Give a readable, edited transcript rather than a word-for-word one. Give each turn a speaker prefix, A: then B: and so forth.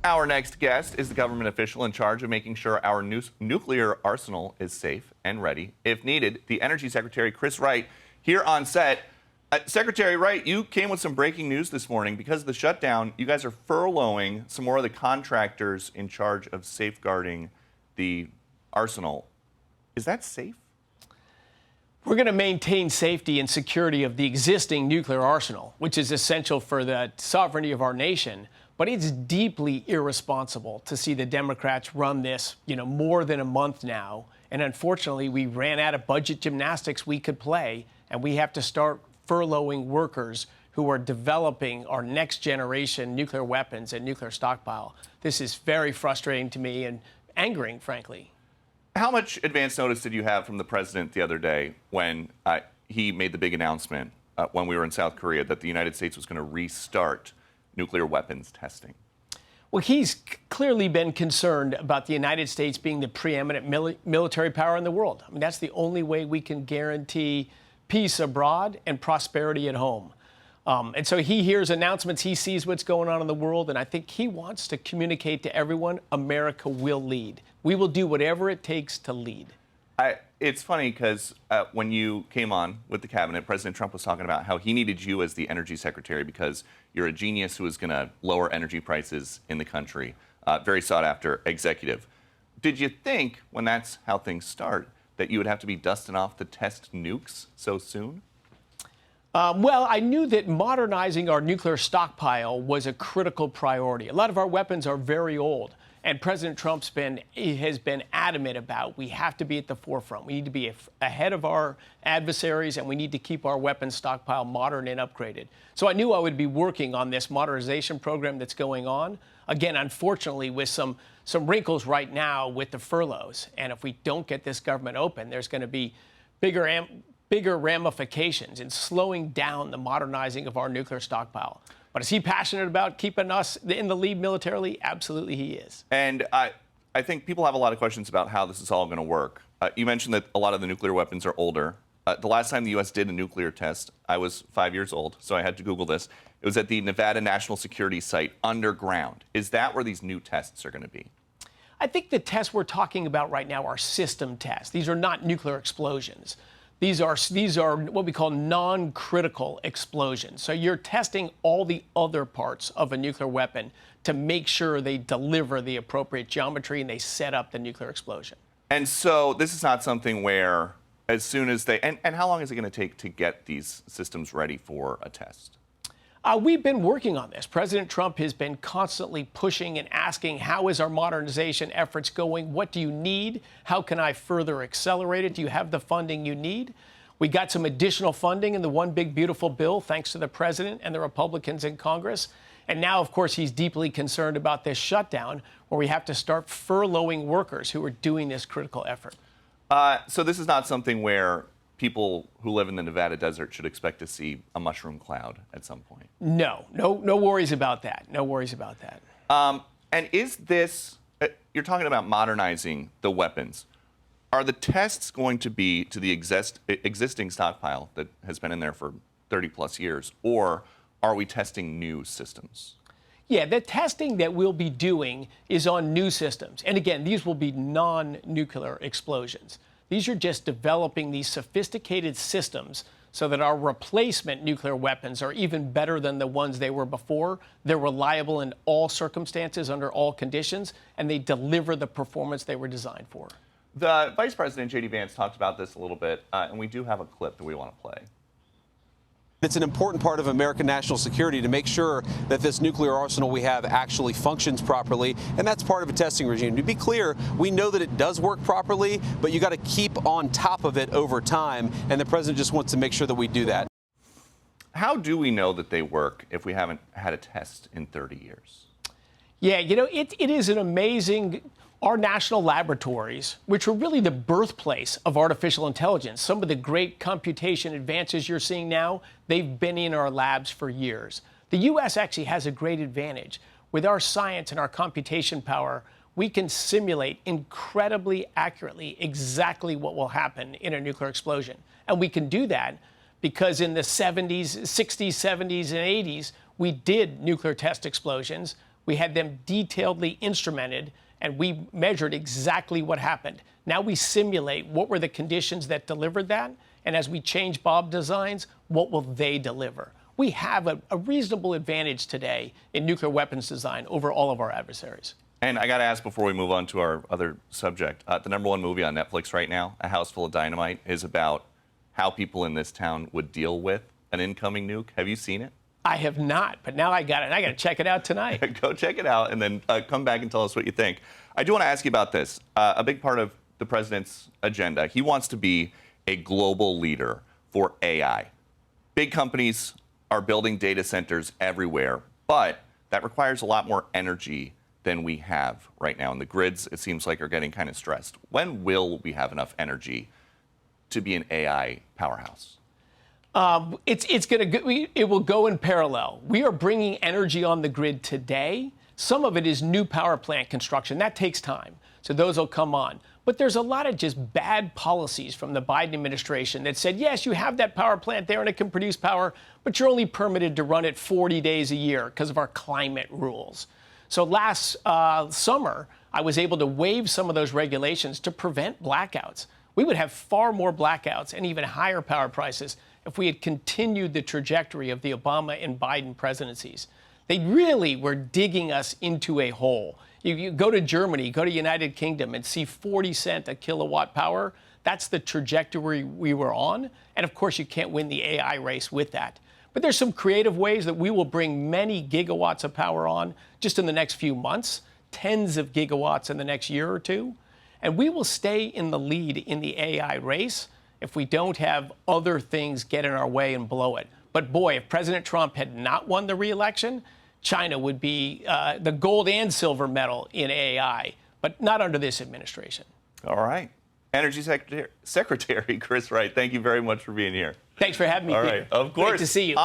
A: Our next guest is the government official in charge of making sure our nuclear arsenal is safe and ready if needed. The Energy Secretary, Chris Wright, here on set. Secretary Wright, you came with some breaking news this morning. Because of the shutdown, you guys are furloughing some more of the contractors in charge of safeguarding the arsenal. Is that safe?
B: We're going to maintain safety and security of the existing nuclear arsenal, which is essential for the sovereignty of our nation. But it's deeply irresponsible to see the Democrats run this, more than a month now. And unfortunately, we ran out of budget gymnastics we could play, and we have to start furloughing workers who are developing our next generation nuclear weapons and nuclear stockpile. This is very frustrating to me and angering, frankly.
A: How much advance notice did you have from the president the other day when he made the big announcement when we were in South Korea that the United States was going to restart nuclear weapons testing?
B: Well, he's clearly been concerned about the United States being the preeminent military power in the world. I mean, that's the only way we can guarantee peace abroad and prosperity at home. And so he hears announcements, he sees what's going on in the world, and I think he wants to communicate to everyone, America will lead. We will do whatever it takes to lead.
A: It's funny because when you came on with the cabinet, President Trump was talking about how he needed you as the energy secretary because you're a genius who is going to lower energy prices in the country. Very sought after executive. Did you think, when that's how things start, that you would have to be dusting off the test nukes so soon?
B: Well, I knew that modernizing our nuclear stockpile was a critical priority. A lot of our weapons are very old. And President Trump has been adamant about we have to be at the forefront. We need to be ahead of our adversaries, and we need to keep our weapons stockpile modern and upgraded. So I knew I would be working on this modernization program that's going on. Again, unfortunately, with some wrinkles right now with the furloughs. And if we don't get this government open, there's going to be bigger ramifications in slowing down the modernizing of our nuclear stockpile. But is he passionate about keeping us in the lead militarily? Absolutely he is.
A: And I think people have a lot of questions about how this is all going to work. You mentioned that a lot of the nuclear weapons are older. The last time the U.S. did a nuclear test, I was 5 years old, so I had to Google this. It was at the Nevada National Security Site underground. Is that where these new tests are going to be?
B: I think the tests we're talking about right now are system tests. These are not nuclear explosions. These are what we call non-critical explosions. So you're testing all the other parts of a nuclear weapon to make sure they deliver the appropriate geometry and they set up the nuclear explosion.
A: And so this is not something where as soon as they... And how long is it going to take to get these systems ready for a test?
B: We've been working on this. President Trump has been constantly pushing and asking, how is our modernization efforts going? What do you need? How can I further accelerate it? Do you have the funding you need? We got some additional funding in the One Big Beautiful Bill, thanks to the president and the Republicans in Congress. And now, of course, he's deeply concerned about this shutdown, where we have to start furloughing workers who are doing this critical effort.
A: So this is not something where people who live in the Nevada desert should expect to see a mushroom cloud at some point.
B: No worries about that. No worries about that.
A: And is this, you're talking about modernizing the weapons. Are the tests going to be to the existing stockpile that has been in there for 30 plus years, or are we testing new systems?
B: Yeah, the testing that we'll be doing is on new systems. And again, these will be non-nuclear explosions. These are just developing these sophisticated systems so that our replacement nuclear weapons are even better than the ones they were before. They're reliable in all circumstances, under all conditions, and they deliver the performance they were designed for.
A: The Vice President, J.D. Vance, talked about this a little bit, and we do have a clip that we want to play.
C: It's an important part of American national security to make sure that this nuclear arsenal we have actually functions properly, and that's part of a testing regime. To be clear, we know that it does work properly, but you got to keep on top of it over time, and the president just wants to make sure that we do that.
A: How do we know that they work if we haven't had a test in 30 years?
B: Yeah, it is an amazing... Our national laboratories, which are really the birthplace of artificial intelligence, some of the great computation advances you're seeing now, they've been in our labs for years. The U.S. actually has a great advantage. With our science and our computation power, we can simulate incredibly accurately exactly what will happen in a nuclear explosion. And we can do that because in the 70s, 60s, 70s, and 80s, we did nuclear test explosions. We had them detailedly instrumented, and we measured exactly what happened. Now we simulate what were the conditions that delivered that, and as we change bomb designs, what will they deliver? We have a reasonable advantage today in nuclear weapons design over all of our adversaries.
A: And I got to ask before we move on to our other subject, the #1 movie on Netflix right now, A House Full of Dynamite, is about how people in this town would deal with an incoming nuke. Have you seen it?
B: I have not, but now I got it. I got to check it out tonight.
A: Go check it out and then come back and tell us what you think. I do want to ask you about this. A big part of the president's agenda, he wants to be a global leader for AI. Big companies are building data centers everywhere, but that requires a lot more energy than we have right now. And the grids, it seems like, are getting kind of stressed. When will we have enough energy to be an AI powerhouse?
B: It will go in parallel. We are bringing energy on the grid today. Some of it is new power plant construction. That takes time. So those will come on. But there's a lot of just bad policies from the Biden administration that said, yes, you have that power plant there and it can produce power, but you're only permitted to run it 40 days a year because of our climate rules. So last summer, I was able to waive some of those regulations to prevent blackouts. We would have far more blackouts and even higher power prices if we had continued the trajectory of the Obama and Biden presidencies. They really were digging us into a hole. You go to Germany, go to United Kingdom, and see 40 cents a kilowatt power. That's the trajectory we were on. And of course, you can't win the AI race with that. But there's some creative ways that we will bring many gigawatts of power on just in the next few months, tens of gigawatts in the next year or two. And we will stay in the lead in the AI race if we don't have other things get in our way and blow it. But boy, if President Trump had not won the re-election, China would be the gold and silver medal in AI, but not under this administration.
A: All right. Energy Secretary Chris Wright, thank you very much for being here.
B: Thanks for having me, Peter.
A: All right. Of course.
B: Great to see you.